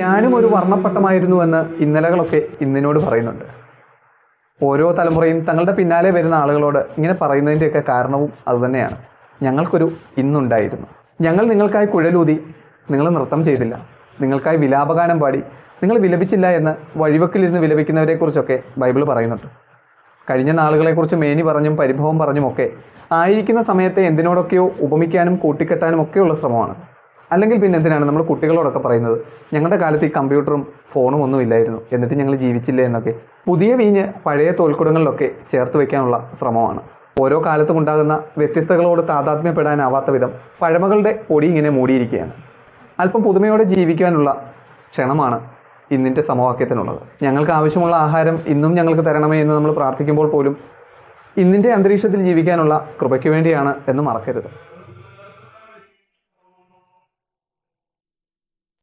ഞാനും ഒരു വർണ്ണപ്പട്ടമായിരുന്നുവെന്ന് ഇന്നലകളൊക്കെ ഇന്നിനോട് പറയുന്നുണ്ട്. ഓരോ തലമുറയും തങ്ങളുടെ പിന്നാലെ വരുന്ന ആളുകളോട് ഇങ്ങനെ പറയുന്നതിൻ്റെയൊക്കെ കാരണവും അതുതന്നെയാണ്. ഞങ്ങൾക്കൊരു ഇന്നുണ്ടായിരുന്നു. ഞങ്ങൾ നിങ്ങൾക്കായി കുഴലൂതി, നിങ്ങൾ നൃത്തം ചെയ്തില്ല. നിങ്ങൾക്കായി വിലാപഗാനം പാടി, നിങ്ങൾ വിലപിച്ചില്ല എന്ന് വഴിവക്കിലിരുന്ന് വിലപിക്കുന്നവരെക്കുറിച്ചൊക്കെ ബൈബിൾ പറയുന്നുണ്ട്. കഴിഞ്ഞ നാളുകളെക്കുറിച്ച് മേനി പറഞ്ഞും പരിഭവം പറഞ്ഞുമൊക്കെ ആയിരിക്കുന്ന സമയത്തെ എന്തിനോടൊക്കെയോ ഉപമിക്കാനും കൂട്ടിക്കെട്ടാനും ഒക്കെയുള്ള ശ്രമമാണ്. അല്ലെങ്കിൽ പിന്നെ എന്തിനാണ് നമ്മൾ കുട്ടികളോടൊക്കെ പറയുന്നത്, ഞങ്ങളുടെ കാലത്ത് ഈ കമ്പ്യൂട്ടറും ഫോണും ഒന്നും ഇല്ലായിരുന്നു, എന്നിട്ട് ഞങ്ങൾ ജീവിച്ചില്ല എന്നൊക്കെ. പുതിയ വീഞ്ഞ് പഴയ തോൽക്കുടങ്ങളിലൊക്കെ ചേർത്ത് വയ്ക്കാനുള്ള ശ്രമമാണ്. ഓരോ കാലത്തും ഉണ്ടാകുന്ന വ്യത്യസ്തകളോട് താതാത്മ്യപ്പെടാനാവാത്ത വിധം പഴമകളുടെ പൊടി ഇങ്ങനെ മൂടിയിരിക്കുകയാണ്. അല്പം പുതുമയോടെ ജീവിക്കാനുള്ള ക്ഷണമാണ് ഇന്നിൻ്റെ സമവാക്യത്തിനുള്ളത്. ഞങ്ങൾക്ക് ആവശ്യമുള്ള ആഹാരം ഇന്നും ഞങ്ങൾക്ക് തരണമേ എന്ന് നമ്മൾ പ്രാർത്ഥിക്കുമ്പോൾ പോലും ഇന്നിൻ്റെ അന്തരീക്ഷത്തിൽ ജീവിക്കാനുള്ള കൃപയ്ക്ക് വേണ്ടിയാണ് എന്ന് മറക്കരുത്.